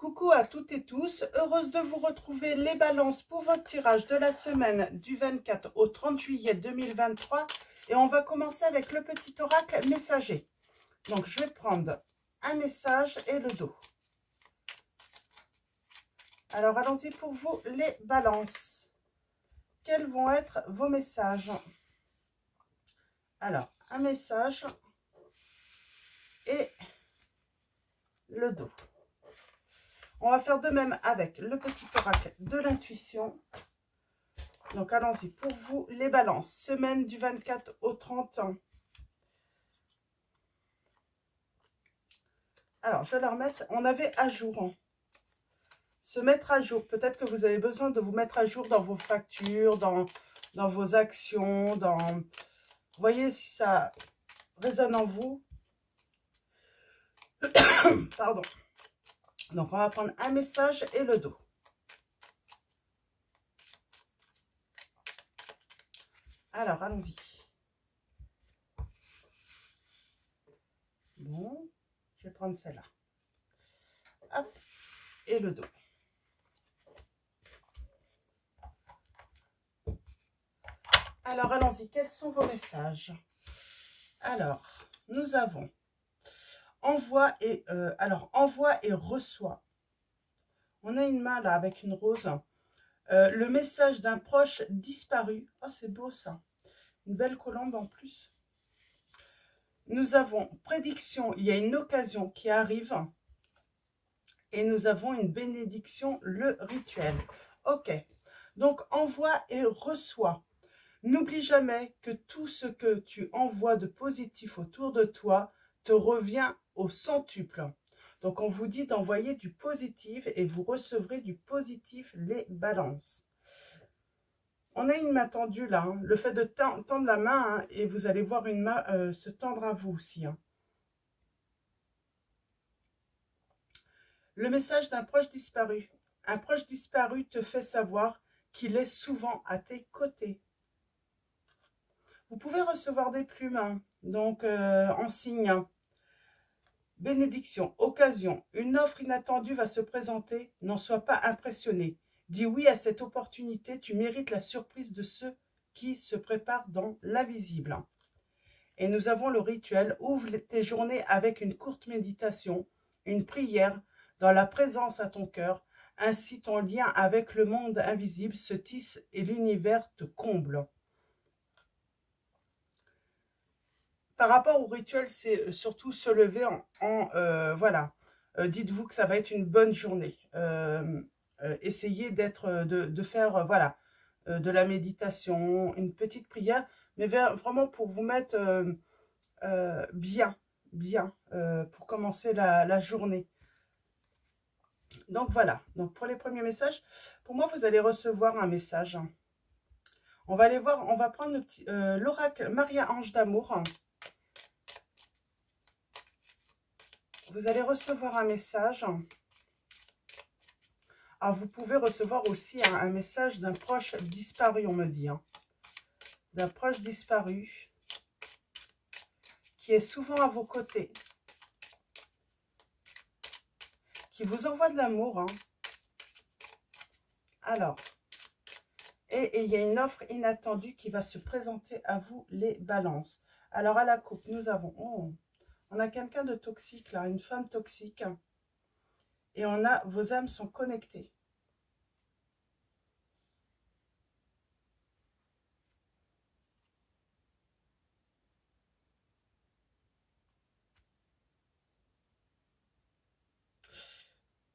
Coucou à toutes et tous, heureuse de vous retrouver les balances pour votre tirage de la semaine du 24 au 30 juillet 2023. Et on va commencer avec le petit oracle messager. Donc je vais prendre un message et le dos. Alors allons-y pour vous les balances. Quels vont être vos messages? Alors, un message et le dos. On va faire de même avec le petit oracle de l'intuition. Donc, allons-y pour vous, les balances. Semaine du 24 au 30. Alors, je vais leur mettre, on avait à jour. Se mettre à jour. Peut-être que vous avez besoin de vous mettre à jour dans vos factures, dans vos actions, dans... Voyez si ça résonne en vous. Pardon. Donc, on va prendre un message et le dos. Alors, allons-y. Bon, je vais prendre celle-là. Hop, et le dos. Alors, allons-y. Quels sont vos messages? Alors, nous avons envoie et reçoit. On a une main là avec une rose. Le message d'un proche disparu. Oh, c'est beau ça. Une belle colombe en plus. Nous avons prédiction. Il y a une occasion qui arrive. Et nous avons une bénédiction, le rituel. Ok. Donc, envoie et reçoit. N'oublie jamais que tout ce que tu envoies de positif autour de toi te revient au centuple. Donc, on vous dit d'envoyer du positif et vous recevrez du positif, les balances. On a une main tendue là. Hein. Le fait de tendre la main hein, et vous allez voir une main se tendre à vous aussi. Hein. Le message d'un proche disparu. Un proche disparu te fait savoir qu'il est souvent à tes côtés. Vous pouvez recevoir des plumes, hein, donc en signe. Bénédiction, occasion, une offre inattendue va se présenter, n'en sois pas impressionné. Dis oui à cette opportunité, tu mérites la surprise de ceux qui se préparent dans l'invisible. Et nous avons le rituel, ouvre tes journées avec une courte méditation, une prière, dans la présence à ton cœur, ainsi ton lien avec le monde invisible se tisse et l'univers te comble. Par rapport au rituel, c'est surtout se lever voilà. Dites-vous que ça va être une bonne journée. Essayez de faire voilà, de la méditation, une petite prière, mais vraiment pour vous mettre bien, pour commencer la journée. Donc voilà, donc pour les premiers messages, pour moi vous allez recevoir un message. On va aller voir, on va prendre l'oracle Maria-Ange d'amour. Vous allez recevoir un message. Alors, vous pouvez recevoir aussi un message d'un proche disparu, on me dit. Hein. D'un proche disparu qui est souvent à vos côtés. Qui vous envoie de l'amour. Hein. Alors, et il y a une offre inattendue qui va se présenter à vous, les balances. Alors, à la coupe, nous avons... Oh, on a quelqu'un de toxique, là, une femme toxique. Et on a, vos âmes sont connectées.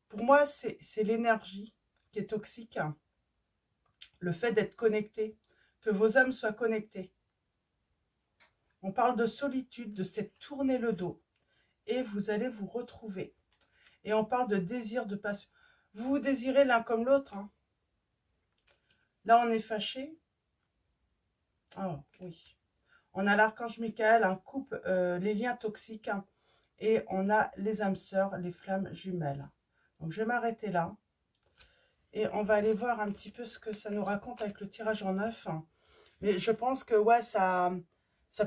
Pour moi, c'est l'énergie qui est toxique. Le fait d'être connecté, que vos âmes soient connectées. On parle de solitude, de cette tourner le dos. Et vous allez vous retrouver. Et on parle de désir, de passion. Vous vous désirez l'un comme l'autre. Hein. Là, on est fâché. Oh, oui. On a l'archange Michael, un coupe les liens toxiques. Hein, et on a les âmes sœurs, les flammes jumelles. Donc, je vais m'arrêter là. Et on va aller voir un petit peu ce que ça nous raconte avec le tirage en 9. Hein. Mais je pense que, ouais, ça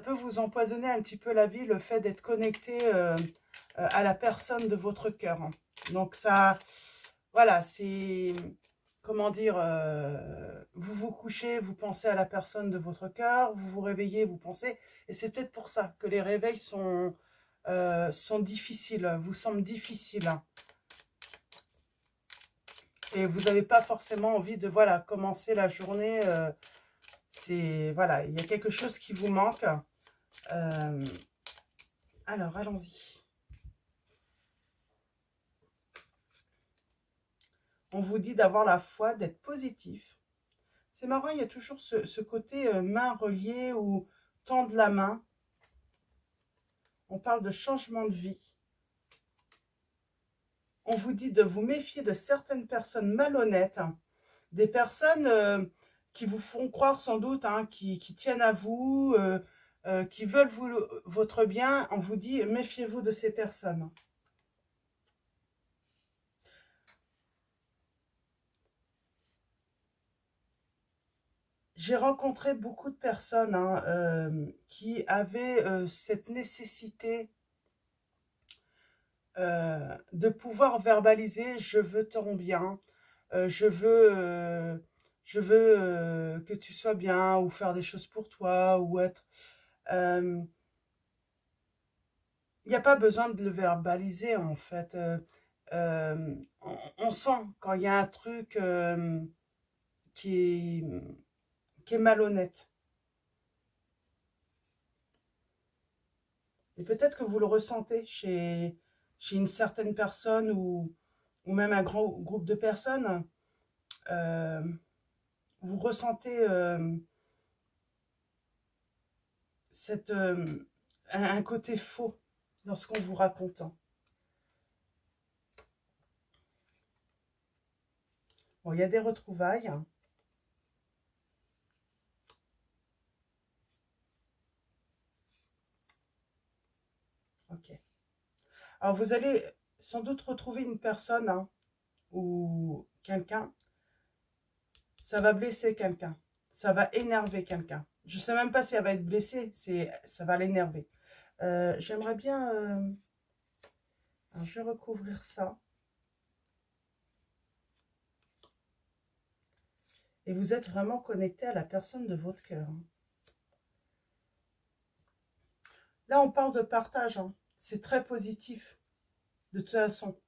peut vous empoisonner un petit peu la vie, le fait d'être connecté à la personne de votre cœur. Hein. Donc, ça... voilà, c'est, comment dire, vous vous couchez, vous pensez à la personne de votre cœur, vous vous réveillez, vous pensez, et c'est peut-être pour ça que les réveils sont difficiles, vous semblent difficiles. Hein. Et vous n'avez pas forcément envie de, voilà, commencer la journée, c'est, voilà, il y a quelque chose qui vous manque. Alors, allons-y. On vous dit d'avoir la foi, d'être positif. C'est marrant, il y a toujours ce côté main reliée ou tendre la main. On parle de changement de vie. On vous dit de vous méfier de certaines personnes malhonnêtes, hein, des personnes qui vous font croire sans doute, hein, qui tiennent à vous, qui veulent votre bien. On vous dit méfiez-vous de ces personnes. J'ai rencontré beaucoup de personnes hein, qui avaient cette nécessité de pouvoir verbaliser « je veux ton bien », je veux que tu sois bien ou faire des choses pour toi ou être... Il n'y a pas besoin de le verbaliser en fait. On sent quand il y a un truc qui est malhonnête. Et peut-être que vous le ressentez chez une certaine personne ou même un grand groupe de personnes. Euh, vous ressentez un côté faux dans ce qu'on vous raconte. Bon, il y a des retrouvailles. Ok. Alors, vous allez sans doute retrouver une personne hein, ou quelqu'un. Ça va blesser quelqu'un. Ça va énerver quelqu'un. Je ne sais même pas si elle va être blessée. Ça va l'énerver. J'aimerais bien... alors, je vais recouvrir ça. Et vous êtes vraiment connecté à la personne de votre cœur. Là, on parle de partage. Hein. C'est très positif. De toute façon.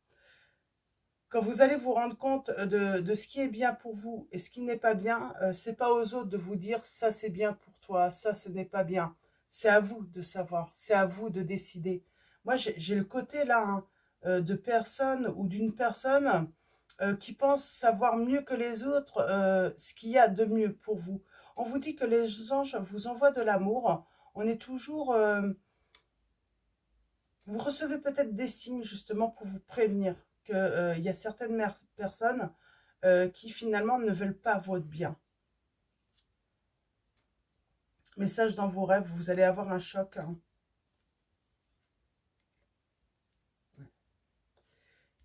Quand vous allez vous rendre compte de ce qui est bien pour vous et ce qui n'est pas bien, c'est pas aux autres de vous dire ça c'est bien pour toi, ça ce n'est pas bien. C'est à vous de savoir, c'est à vous de décider. Moi j'ai le côté là hein, de personne ou d'une personne qui pense savoir mieux que les autres ce qu'il y a de mieux pour vous. On vous dit que les anges vous envoient de l'amour. On est toujours... vous recevez peut-être des signes justement pour vous prévenir qu'il y a certaines personnes qui finalement ne veulent pas votre bien. Message dans vos rêves, vous allez avoir un choc. Hein.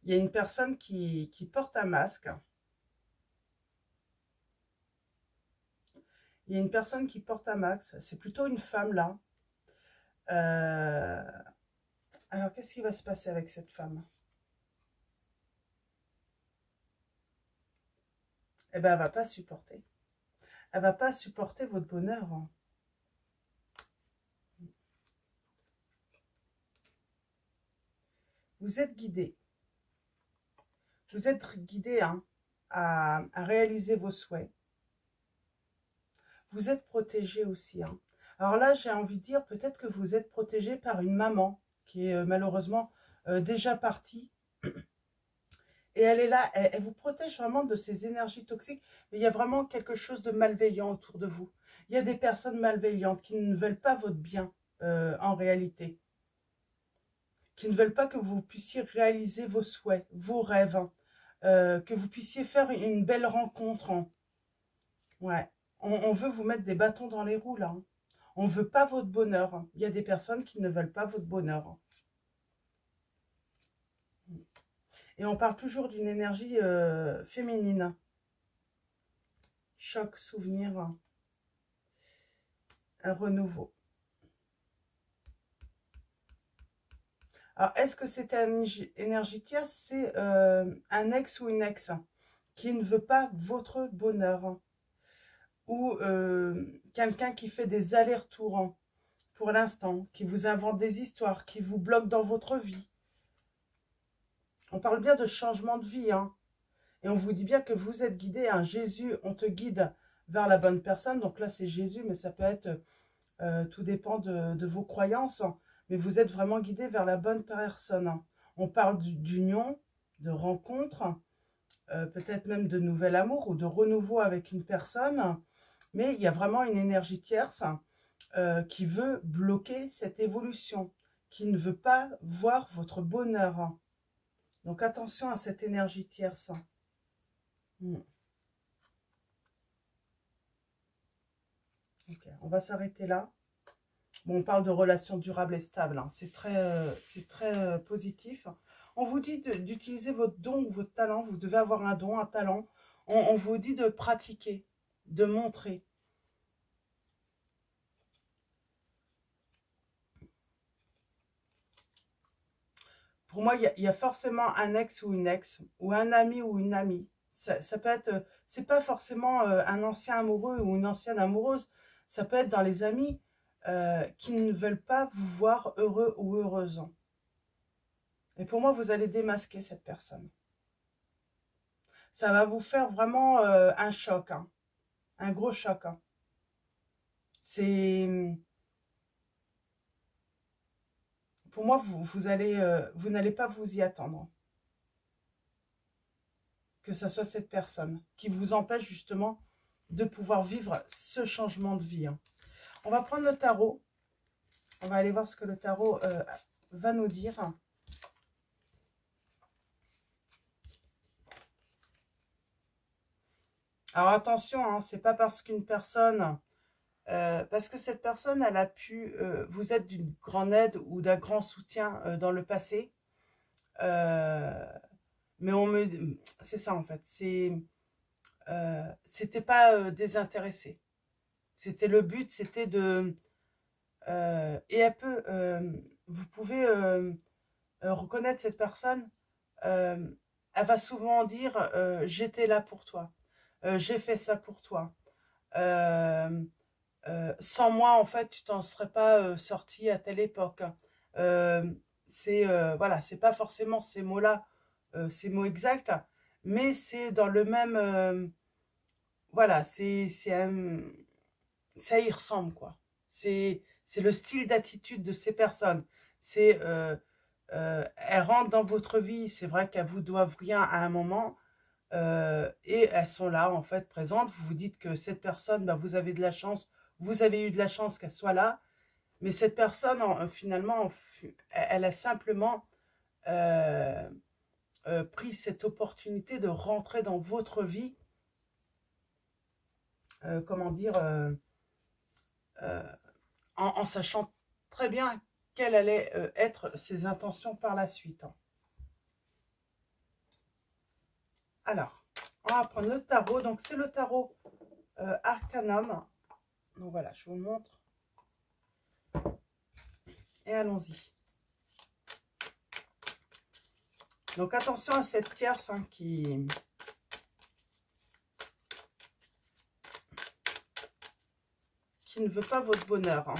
Il y a une personne qui porte un masque. Il y a une personne qui porte un masque. C'est plutôt une femme là. Alors, qu'est-ce qui va se passer avec cette femme? Eh bien, elle ne va pas supporter. Elle ne va pas supporter votre bonheur. Hein. Vous êtes guidé. Vous êtes guidé hein, à réaliser vos souhaits. Vous êtes protégé aussi. Hein. Alors là, j'ai envie de dire peut-être que vous êtes protégé par une maman qui est malheureusement déjà partie. Et elle est là, elle vous protège vraiment de ces énergies toxiques. Mais il y a vraiment quelque chose de malveillant autour de vous. Il y a des personnes malveillantes qui ne veulent pas votre bien en réalité. Qui ne veulent pas que vous puissiez réaliser vos souhaits, vos rêves. Hein. Que vous puissiez faire une belle rencontre. Hein. Ouais. On veut vous mettre des bâtons dans les roues là. Hein. On ne veut pas votre bonheur. Hein. Il y a des personnes qui ne veulent pas votre bonheur. Hein. Et on parle toujours d'une énergie féminine. Choc, souvenir, un renouveau. Alors, est-ce que cette énergie tierce, c'est un ex ou une ex qui ne veut pas votre bonheur? Ou quelqu'un qui fait des allers-retours pour l'instant, qui vous invente des histoires, qui vous bloque dans votre vie. On parle bien de changement de vie, hein. Et on vous dit bien que vous êtes guidé, hein. Jésus, on te guide vers la bonne personne. Donc là, c'est Jésus, mais ça peut être, tout dépend de vos croyances. Mais vous êtes vraiment guidé vers la bonne personne, hein. On parle d'union, de rencontre, peut-être même de nouvel amour ou de renouveau avec une personne. Mais il y a vraiment une énergie tierce qui veut bloquer cette évolution, qui ne veut pas voir votre bonheur. Donc attention à cette énergie tierce. Okay, on va s'arrêter là. Bon, on parle de relations durables et stables, hein. C'est très positif. On vous dit d'utiliser votre don ou votre talent. Vous devez avoir un don, un talent. On vous dit de pratiquer, de montrer. Pour moi, il y a forcément un ex ou une ex, ou un ami ou une amie. Ça peut être, c'est pas forcément un ancien amoureux ou une ancienne amoureuse. Ça peut être dans les amis qui ne veulent pas vous voir heureux ou heureuse. Et pour moi, vous allez démasquer cette personne. Ça va vous faire vraiment un choc, hein, un gros choc, hein. C'est... Pour moi, vous n'allez pas vous y attendre. Que ça soit cette personne qui vous empêche justement de pouvoir vivre ce changement de vie, hein. On va prendre le tarot. On va aller voir ce que le tarot va nous dire. Alors attention, hein, c'est pas parce qu'une personne... parce que cette personne, elle a pu vous être d'une grande aide ou d'un grand soutien dans le passé. Mais c'est ça en fait. C'était pas désintéressé. C'était le but, c'était de... et elle peut... vous pouvez reconnaître cette personne. Elle va souvent dire j'étais là pour toi. J'ai fait ça pour toi. Sans moi, en fait, tu t'en serais pas sorti à telle époque. Voilà, c'est pas forcément ces mots-là, ces mots exacts, mais c'est dans le même, voilà, ça y ressemble quoi. C'est le style d'attitude de ces personnes. Elles rentrent dans votre vie, c'est vrai qu'elles vous doivent rien à un moment. Et elles sont là en fait présentes. Vous vous dites que cette personne, bah, vous avez de la chance, vous avez eu de la chance qu'elle soit là, mais cette personne finalement elle a simplement pris cette opportunité de rentrer dans votre vie, comment dire, en sachant très bien quelles allaient être ses intentions par la suite, hein. Alors, on va prendre le tarot. Donc, c'est le tarot Arcanum. Donc, voilà, je vous le montre. Et allons-y. Donc, attention à cette tierce hein, qui ne veut pas votre bonheur, hein.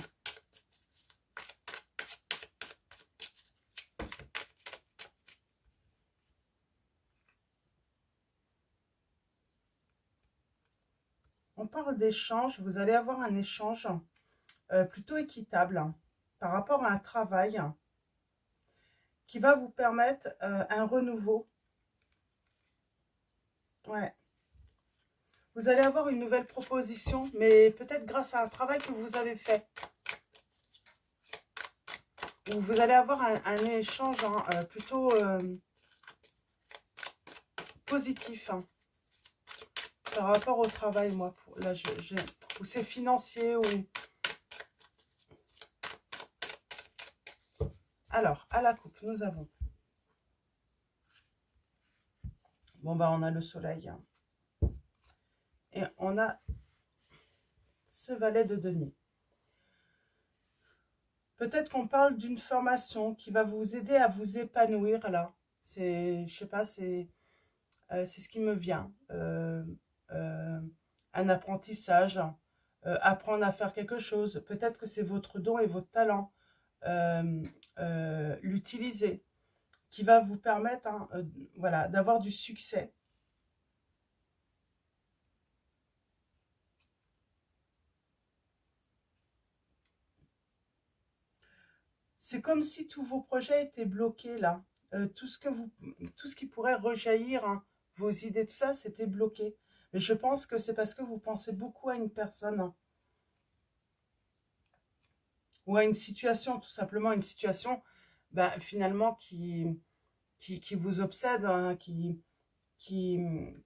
On parle d'échange. Vous allez avoir un échange plutôt équitable hein, par rapport à un travail qui va vous permettre un renouveau. Ouais. Vous allez avoir une nouvelle proposition, mais peut-être grâce à un travail que vous avez fait. Ou vous allez avoir un échange hein, plutôt positif hein, par rapport au travail, moi. Là, ou c'est financier, ou... Alors, à la coupe, nous avons... Bon, bah, on a le soleil. Hein. Et on a ce valet de denier. Peut-être qu'on parle d'une formation qui va vous aider à vous épanouir là. Je sais pas, c'est ce qui me vient. Un apprentissage, apprendre à faire quelque chose. Peut-être que c'est votre don et votre talent. L'utiliser, qui va vous permettre hein, voilà, d'avoir du succès. C'est comme si tous vos projets étaient bloqués là. Tout ce qui pourrait rejaillir, hein, vos idées, tout ça, c'était bloqué. Mais je pense que c'est parce que vous pensez beaucoup à une personne hein, ou à une situation, tout simplement une situation ben, finalement qui vous obsède, hein, qui, qui,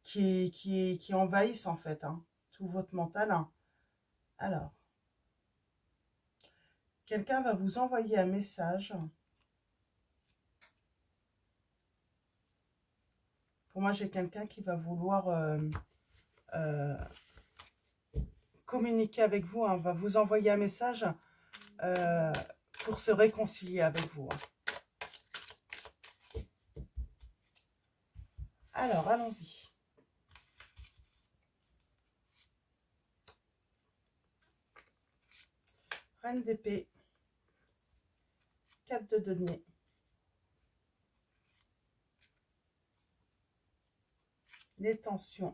qui envahissent en fait hein, tout votre mental. Hein. Alors, quelqu'un va vous envoyer un message. Pour moi, j'ai quelqu'un qui va vouloir euh, communiquer avec vous, hein, va vous envoyer un message pour se réconcilier avec vous. Hein. Alors, allons-y. Reine d'épée, 4 de denier. Les tensions.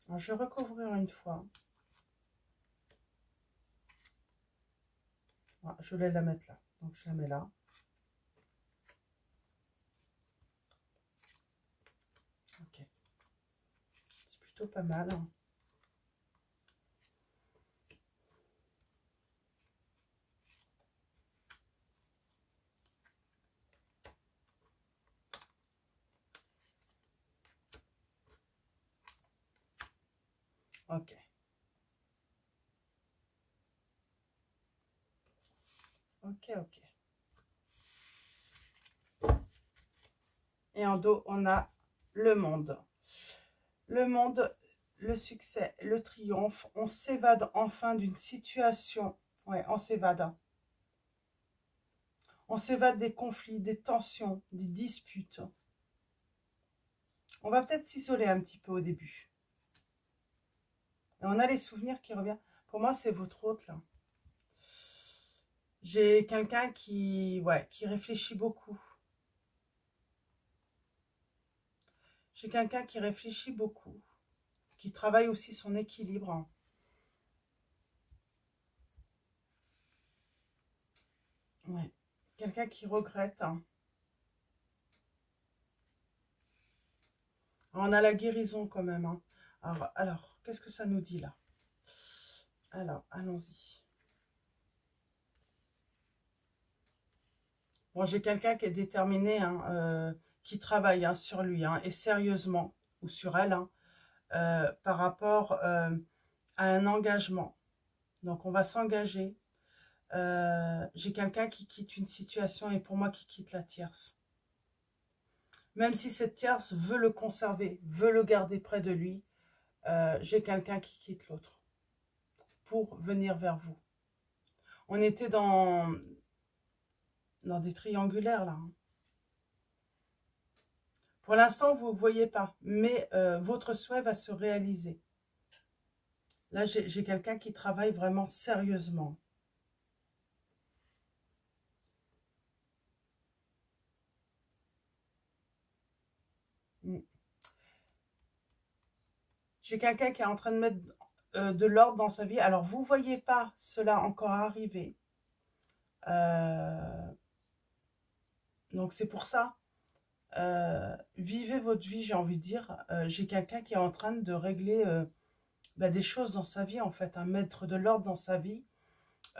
Alors, je vais recouvrir une fois. Voilà, je voulais la mettre là, donc je la mets là. Ok. C'est plutôt pas mal. Hein. Ok. Ok, ok. Et en dos, on a le monde. Le monde, le succès, le triomphe. On s'évade enfin d'une situation. Ouais, on s'évade. On s'évade des conflits, des tensions, des disputes. On va peut-être s'isoler un petit peu au début. Et on a les souvenirs qui reviennent. Pour moi, c'est votre hôte, là. J'ai quelqu'un qui réfléchit beaucoup. J'ai quelqu'un qui réfléchit beaucoup. Qui travaille aussi son équilibre. Ouais. Quelqu'un qui regrette. On a la guérison quand même. Hein. Alors qu'est-ce que ça nous dit là? Alors, allons-y. Bon, j'ai quelqu'un qui est déterminé, hein, qui travaille hein, sur lui, hein, et sérieusement, ou sur elle, hein, par rapport à un engagement. Donc, on va s'engager. J'ai quelqu'un qui quitte une situation et pour moi qui quitte la tierce. Même si cette tierce veut le conserver, veut le garder près de lui, j'ai quelqu'un qui quitte l'autre pour venir vers vous. On était dans des triangulaires là. Hein. Pour l'instant, vous ne voyez pas, mais votre souhait va se réaliser. Là, j'ai quelqu'un qui travaille vraiment sérieusement. J'ai quelqu'un qui est en train de mettre de l'ordre dans sa vie. Alors, vous ne voyez pas cela encore arriver. Donc, c'est pour ça. Vivez votre vie, j'ai envie de dire. J'ai quelqu'un qui est en train de régler des choses dans sa vie, en fait. Mettre de l'ordre dans sa vie.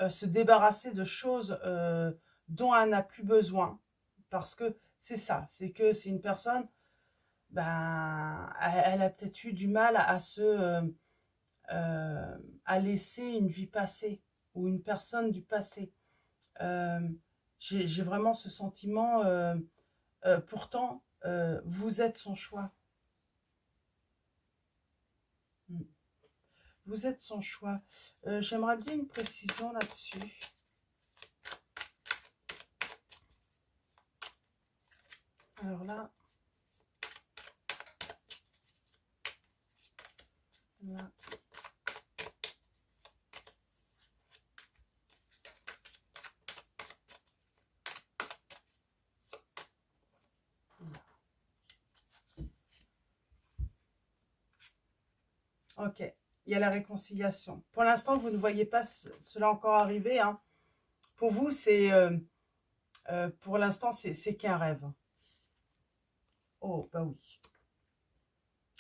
Se débarrasser de choses dont elle n'a plus besoin. Parce que c'est ça. C'est que c'est une personne... elle a peut-être eu du mal à laisser une vie passée ou une personne du passé. J'ai vraiment ce sentiment, pourtant, vous êtes son choix. Vous êtes son choix. J'aimerais bien une précision là-dessus. Alors là. Là. Ok, il y a la réconciliation. Pour l'instant, vous ne voyez pas cela encore arriver. Hein. Pour vous, c'est pour l'instant, c'est qu'un rêve. Oh, bah oui.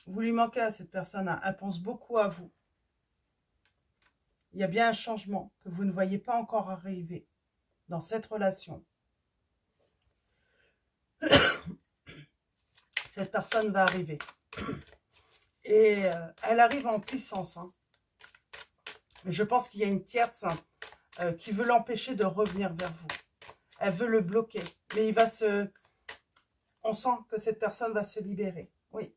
Vous lui manquez à cette personne. Hein. Elle pense beaucoup à vous. Il y a bien un changement que vous ne voyez pas encore arriver dans cette relation. Cette personne va arriver. Et elle arrive en puissance. Hein. Mais je pense qu'il y a une tierce qui veut l'empêcher de revenir vers vous. Elle veut le bloquer. Mais il va se... On sent que cette personne va se libérer. Oui.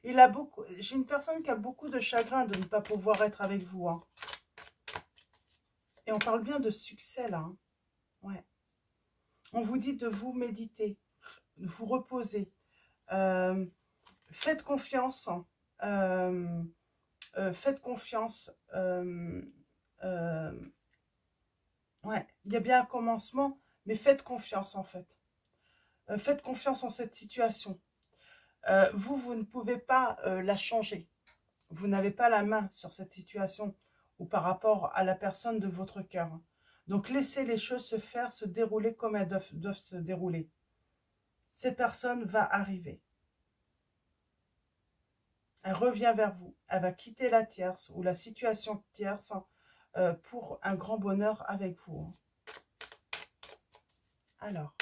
Il a beaucoup... J'ai une personne qui a beaucoup de chagrin de ne pas pouvoir être avec vous. Hein. Et on parle bien de succès là. Hein. Ouais. On vous dit de vous méditer, de vous reposer. Faites confiance. Faites confiance. Ouais, il y a bien un commencement, mais faites confiance en fait. Faites confiance en cette situation. Vous ne pouvez pas la changer. Vous n'avez pas la main sur cette situation ou par rapport à la personne de votre cœur. Donc laissez les choses se faire, se dérouler comme elles doivent se dérouler. Cette personne va arriver. Elle revient vers vous. Elle va quitter la tierce ou la situation tierce pour un grand bonheur avec vous. Alors.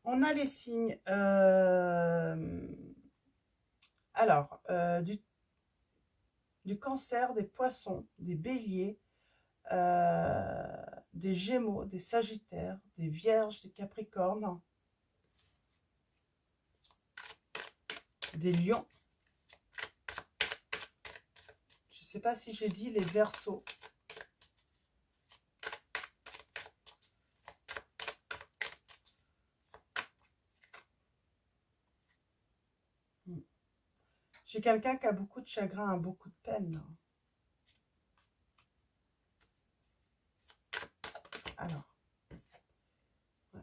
On a les signes. Alors, du cancer, des poissons, des béliers, des gémeaux, des sagittaires, des vierges, des capricornes, des lions. Je ne sais pas si j'ai dit les verseaux. J'ai quelqu'un qui a beaucoup de chagrin, beaucoup de peine. Alors. Ouais.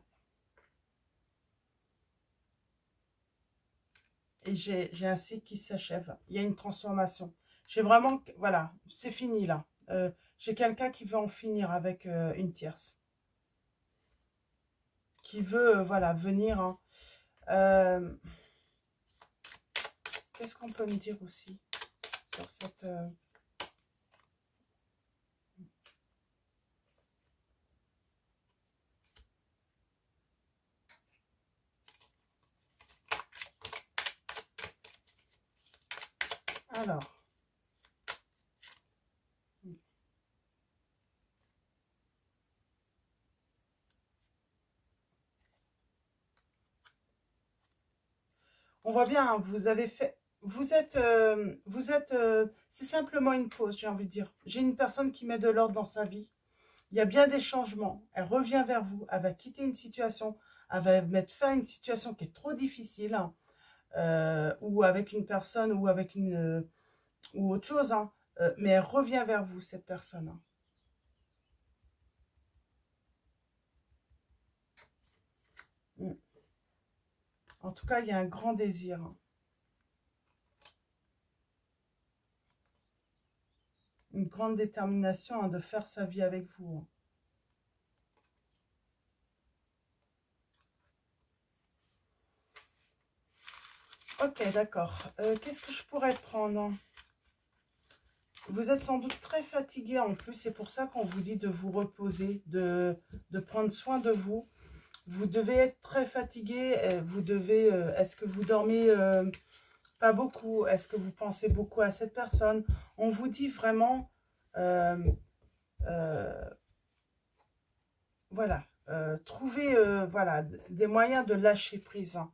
Et j'ai un cycle qui s'achève. Il y a une transformation. J'ai vraiment... Voilà, c'est fini là. J'ai quelqu'un qui veut en finir avec une tierce. Qui veut, voilà, venir... Hein. Qu'est-ce qu'on peut me dire aussi sur cette... Alors. On voit bien, hein, vous avez fait... Vous êtes... c'est simplement une pause, j'ai envie de dire. J'ai une personne qui met de l'ordre dans sa vie. Il y a bien des changements. Elle revient vers vous. Elle va quitter une situation. Elle va mettre fin à une situation qui est trop difficile. Hein, ou avec une personne ou avec une... ou autre chose. Hein, mais elle revient vers vous, cette personne. Hein. En tout cas, il y a un grand désir. Hein. Une grande détermination hein, de faire sa vie avec vous. Ok, d'accord. Qu'est-ce que je pourrais prendre? Vous êtes sans doute très fatigué en plus. C'est pour ça qu'on vous dit de vous reposer, de prendre soin de vous. Vous devez être très fatigué. Vous devez... Est-ce que vous dormez pas beaucoup? Est-ce que vous pensez beaucoup à cette personne? On vous dit vraiment... Voilà, trouver voilà, des moyens de lâcher prise, hein.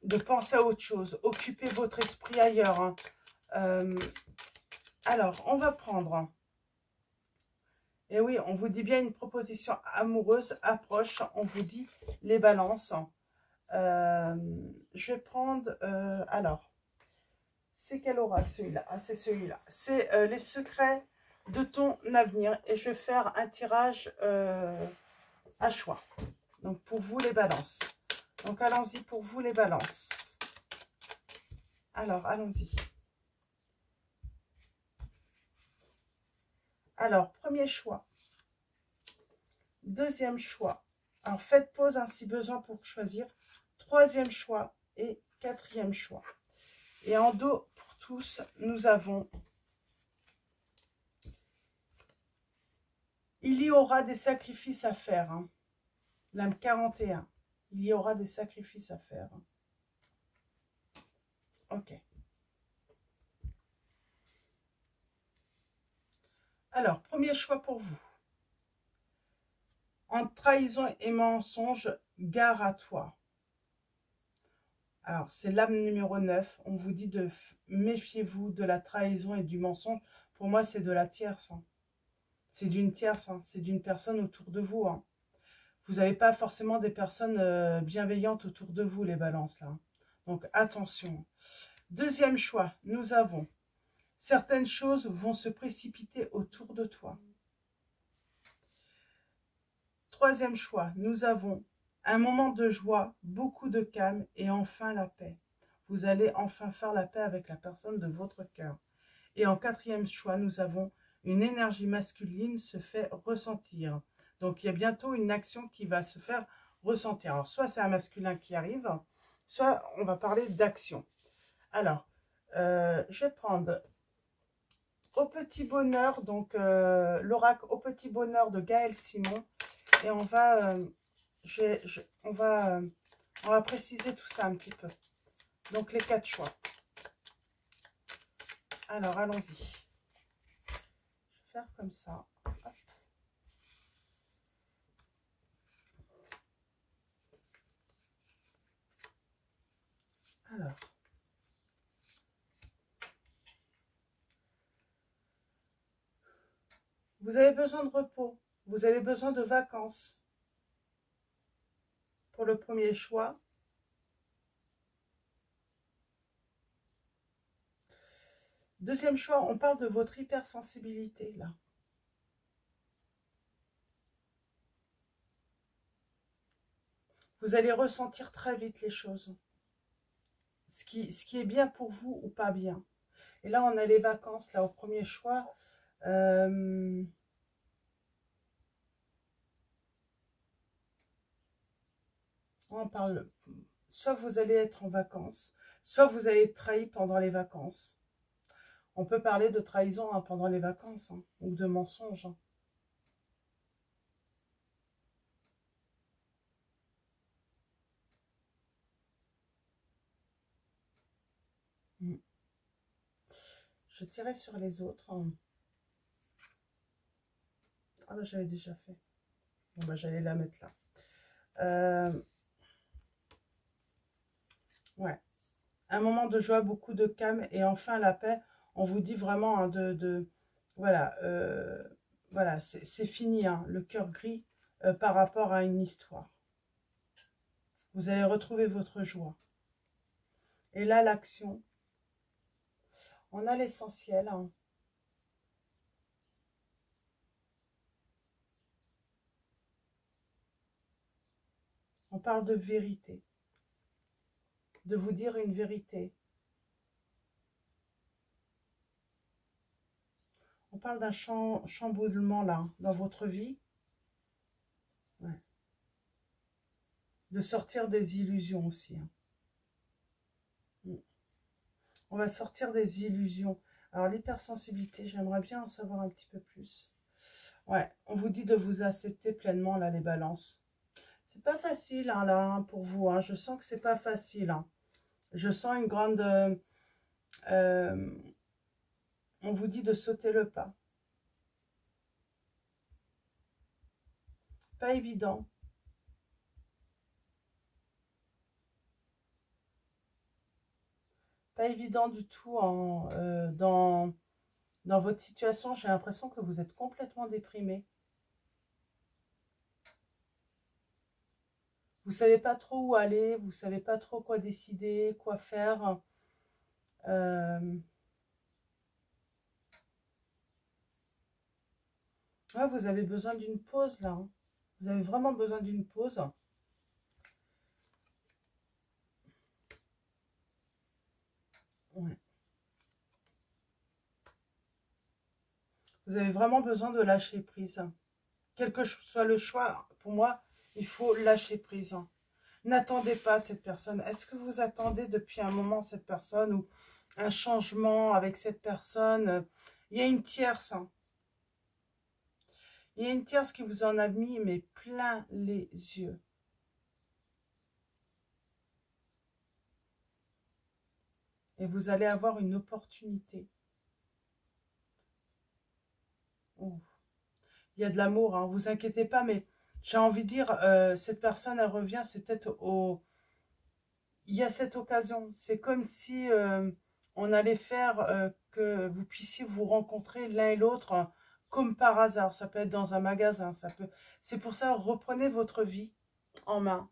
De penser à autre chose, occuper votre esprit ailleurs, hein. Alors, on va prendre, et oui, on vous dit bien une proposition amoureuse approche, on vous dit les balances. Je vais prendre, alors, c'est quel oracle celui-là? Ah, c'est celui-là. C'est les secrets de ton avenir. Et je vais faire un tirage à choix. Donc, pour vous, les balances. Donc, allons-y pour vous, les balances. Alors, allons-y. Alors, premier choix. Deuxième choix. Alors, faites pause hein, si besoin pour choisir. Troisième choix et quatrième choix. Et en dos pour tous, nous avons... Il y aura des sacrifices à faire. Hein. L'âme 41. Il y aura des sacrifices à faire. Ok. Alors, premier choix pour vous. Entre trahison et mensonge, gare à toi. Alors, c'est l'âme numéro 9. On vous dit de méfiez-vous de la trahison et du mensonge. Pour moi, c'est de la tierce. Hein. C'est d'une tierce. Hein. C'est d'une personne autour de vous. Hein. Vous n'avez pas forcément des personnes bienveillantes autour de vous, les balances, là. Donc, attention. Deuxième choix, nous avons certaines choses vont se précipiter autour de toi. Troisième choix, nous avons un moment de joie, beaucoup de calme et enfin la paix. Vous allez enfin faire la paix avec la personne de votre cœur. Et en quatrième choix, nous avons une énergie masculine se fait ressentir. Donc, il y a bientôt une action qui va se faire ressentir. Alors, soit c'est un masculin qui arrive, soit on va parler d'action. Alors, je vais prendre au petit bonheur, donc l'oracle au petit bonheur de Gaël Simon. Et on va, on va préciser tout ça un petit peu. Donc, les 4 choix. Alors, allons-y. Je vais faire comme ça. Hop. Alors. Vous avez besoin de repos. Vous avez besoin de vacances. Pour le premier choix. Deuxième choix, on parle de votre hypersensibilité, là. Vous allez ressentir très vite les choses. Ce qui est bien pour vous ou pas bien. Et là, on a les vacances, là, au premier choix. On parle, soit vous allez être en vacances, soit vous allez être trahi pendant les vacances. On peut parler de trahison hein, pendant les vacances, hein, ou de mensonge. Hein. Je tirais sur les autres. Hein. Ah bah j'avais déjà fait. Bon bah j'allais la mettre là. Ouais. Un moment de joie, beaucoup de calme et enfin la paix. On vous dit vraiment hein, voilà, voilà, c'est fini, hein, le cœur gris par rapport à une histoire. Vous allez retrouver votre joie. Et là, l'action. On a l'essentiel. Hein. On parle de vérité. De vous dire une vérité. On parle d'un chamboulement là, dans votre vie. Ouais. De sortir des illusions aussi. Hein. On va sortir des illusions. Alors, l'hypersensibilité, j'aimerais bien en savoir un petit peu plus. Ouais, on vous dit de vous accepter pleinement, là, les balances. C'est pas facile, hein, là, hein, pour vous. Hein. Je sens que c'est pas facile. Hein. Je sens une grande... On vous dit de sauter le pas. Pas évident. Pas évident du tout dans votre situation. J'ai l'impression que vous êtes complètement déprimé. Vous ne savez pas trop où aller, vous ne savez pas trop quoi décider, quoi faire. Ouais, vous avez besoin d'une pause là. Hein. Vous avez vraiment besoin d'une pause. Ouais. Vous avez vraiment besoin de lâcher prise. Quel que soit le choix, pour moi, il faut lâcher prise. N'attendez pas cette personne. Est-ce que vous attendez depuis un moment cette personne ou un changement avec cette personne? Il y a une tierce. Hein. Il y a une tierce qui vous en a mis, mais plein les yeux. Et vous allez avoir une opportunité. Oh. Il y a de l'amour, hein. Vous inquiétez pas, mais j'ai envie de dire, cette personne, elle revient, c'est peut-être au... Il y a cette occasion. C'est comme si on allait faire que vous puissiez vous rencontrer l'un et l'autre comme par hasard. Ça peut être dans un magasin, ça peut... C'est pour ça, reprenez votre vie en main.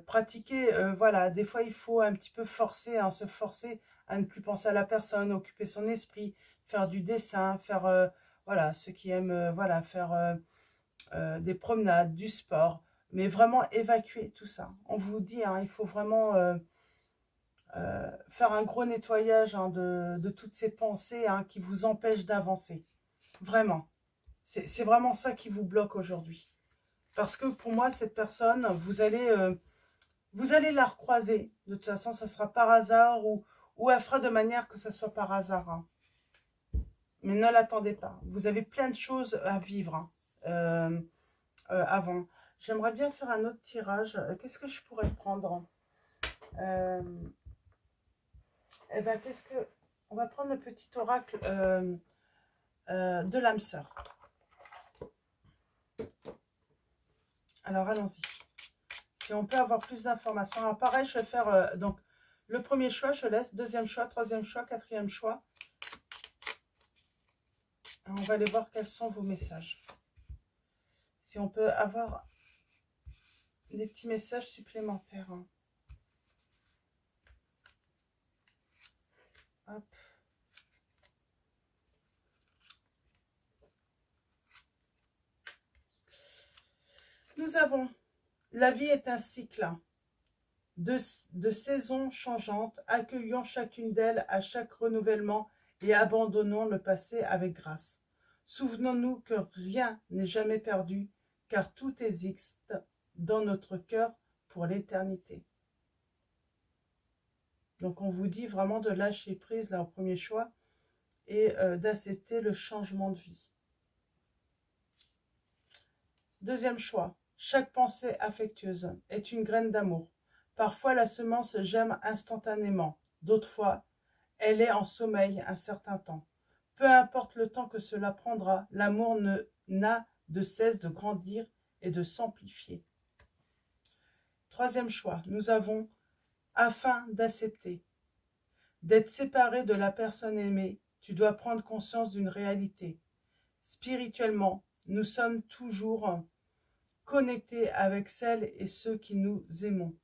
Pratiquer, voilà, des fois il faut un petit peu forcer, hein, se forcer à ne plus penser à la personne, occuper son esprit, faire du dessin, faire, voilà, ceux qui aiment, voilà, faire des promenades, du sport, mais vraiment évacuer tout ça. On vous dit, hein, il faut vraiment faire un gros nettoyage hein, de toutes ces pensées hein, qui vous empêchent d'avancer. Vraiment. C'est vraiment ça qui vous bloque aujourd'hui. Parce que pour moi, cette personne, vous allez la recroiser. De toute façon, ça sera par hasard ou elle fera de manière que ça soit par hasard. Hein. Mais ne l'attendez pas. Vous avez plein de choses à vivre hein, avant. J'aimerais bien faire un autre tirage. Qu'est-ce que je pourrais prendre Eh ben, qu'est-ce que... On va prendre le petit oracle de l'âme sœur. Alors, allons-y. Si on peut avoir plus d'informations. Alors, pareil, je vais faire... donc, le premier choix, je laisse. Deuxième choix, troisième choix, quatrième choix. On va aller voir quels sont vos messages. Si on peut avoir des petits messages supplémentaires. Hein. Hop. Nous avons, la vie est un cycle de saisons changeantes, accueillons chacune d'elles à chaque renouvellement et abandonnons le passé avec grâce. Souvenons-nous que rien n'est jamais perdu, car tout existe dans notre cœur pour l'éternité. Donc on vous dit vraiment de lâcher prise là au premier choix et d'accepter le changement de vie. Deuxième choix, chaque pensée affectueuse est une graine d'amour. Parfois la semence germe instantanément, d'autres fois elle est en sommeil un certain temps. Peu importe le temps que cela prendra, l'amour n'a de cesse de grandir et de s'amplifier. Troisième choix, nous avons afin d'accepter. D'être séparé de la personne aimée, tu dois prendre conscience d'une réalité. Spirituellement, nous sommes toujours connectés avec celles et ceux qui nous aimons.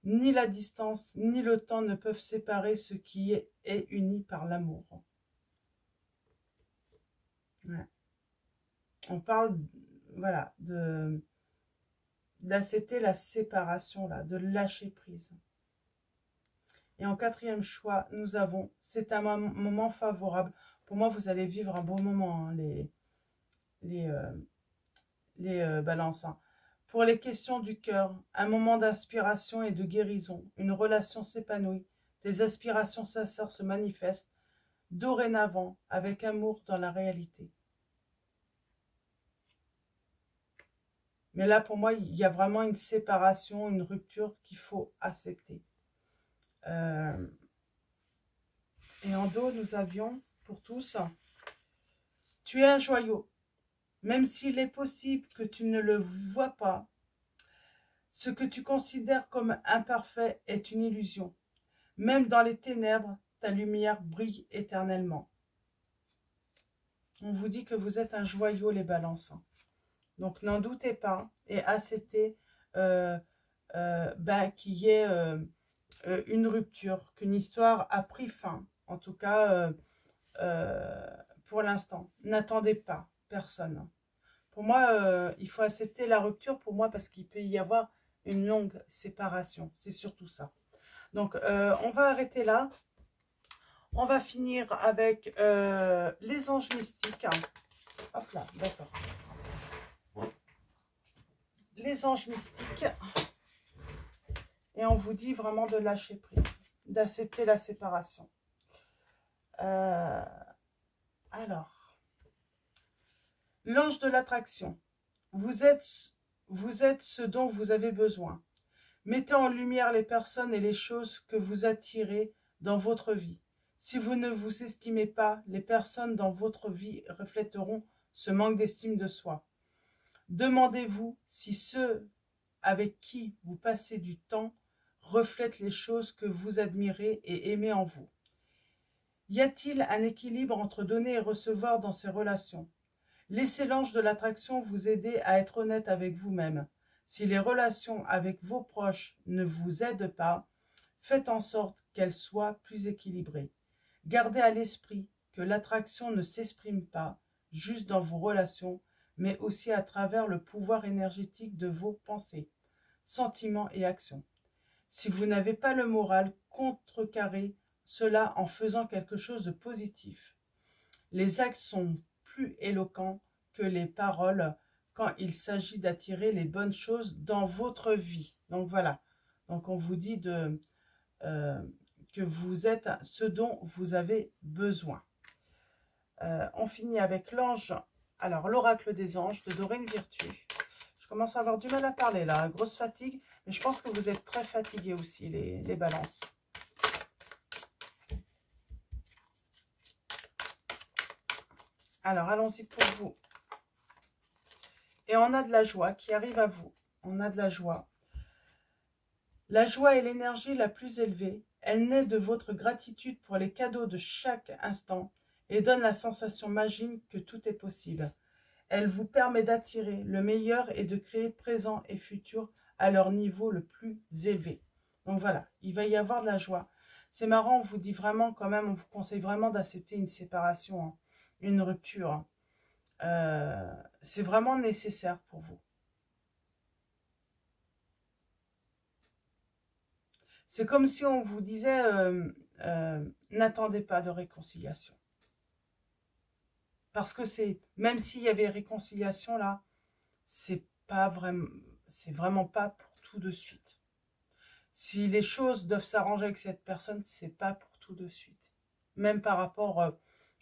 Ni la distance, ni le temps ne peuvent séparer ce qui est uni par l'amour. Ouais. On parle, voilà, d'accepter la séparation, là, de lâcher prise. Et en quatrième choix, nous avons, c'est un moment favorable. Pour moi, vous allez vivre un beau moment, hein, les balances. Hein. Pour les questions du cœur, un moment d'inspiration et de guérison, une relation s'épanouit, des aspirations sincères se manifestent, dorénavant, avec amour dans la réalité. Mais là, pour moi, il y a vraiment une séparation, une rupture qu'il faut accepter. Et en dos, nous avions, pour tous, tu es un joyau. Même s'il est possible que tu ne le vois pas, ce que tu considères comme imparfait est une illusion. Même dans les ténèbres, ta lumière brille éternellement. On vous dit que vous êtes un joyau, les balances. Donc, n'en doutez pas et acceptez qu'il y ait une rupture, qu'une histoire a pris fin. En tout cas, pour l'instant. N'attendez pas personne. Pour moi, il faut accepter la rupture pour moi parce qu'il peut y avoir une longue séparation. C'est surtout ça. Donc, on va arrêter là. On va finir avec les anges mystiques. Hop là, d'accord. Les anges mystiques. Et on vous dit vraiment de lâcher prise, d'accepter la séparation. Alors, l'ange de l'attraction. Vous êtes ce dont vous avez besoin. Mettez en lumière les personnes et les choses que vous attirez dans votre vie. Si vous ne vous estimez pas, les personnes dans votre vie reflèteront ce manque d'estime de soi. Demandez-vous si ceux avec qui vous passez du temps reflètent les choses que vous admirez et aimez en vous. Y a-t-il un équilibre entre donner et recevoir dans ces relations? Laissez l'ange de l'attraction vous aider à être honnête avec vous-même. Si les relations avec vos proches ne vous aident pas, faites en sorte qu'elles soient plus équilibrées. Gardez à l'esprit que l'attraction ne s'exprime pas juste dans vos relations, mais aussi à travers le pouvoir énergétique de vos pensées, sentiments et actions. Si vous n'avez pas le moral, contrecarrez cela en faisant quelque chose de positif. Les actes sont plus éloquents que les paroles quand il s'agit d'attirer les bonnes choses dans votre vie. Donc voilà, donc on vous dit que vous êtes ce dont vous avez besoin. On finit avec l'ange, alors l'oracle des anges de Doreen Virtue. Je commence à avoir du mal à parler là, grosse fatigue, mais je pense que vous êtes très fatigués aussi, les balances. Alors, allons-y pour vous. Et on a de la joie qui arrive à vous. On a de la joie. La joie est l'énergie la plus élevée. Elle naît de votre gratitude pour les cadeaux de chaque instant et donne la sensation magique que tout est possible. Elle vous permet d'attirer le meilleur et de créer présent et futur à leur niveau le plus élevé. Donc voilà, il va y avoir de la joie. C'est marrant, on vous dit vraiment quand même, on vous conseille vraiment d'accepter une séparation, hein, une rupture. C'est vraiment nécessaire pour vous. C'est comme si on vous disait, n'attendez pas de réconciliation. Parce que même s'il y avait réconciliation là, c'est vraiment pas pour tout de suite. Si les choses doivent s'arranger avec cette personne, c'est pas pour tout de suite. Même par rapport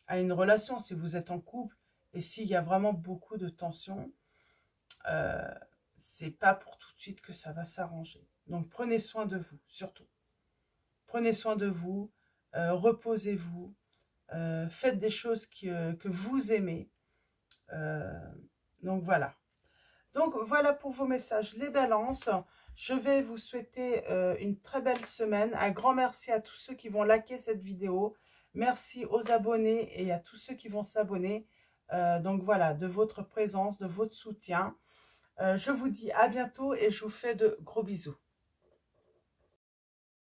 à une relation, si vous êtes en couple et s'il y a vraiment beaucoup de tension, c'est pas pour tout de suite que ça va s'arranger. Donc prenez soin de vous, surtout. Prenez soin de vous, reposez-vous, faites des choses que vous aimez. Donc voilà. Donc voilà pour vos messages, les balances. Je vais vous souhaiter une très belle semaine. Un grand merci à tous ceux qui vont liker cette vidéo. Merci aux abonnés et à tous ceux qui vont s'abonner. Donc voilà, de votre présence, de votre soutien. Je vous dis à bientôt et je vous fais de gros bisous.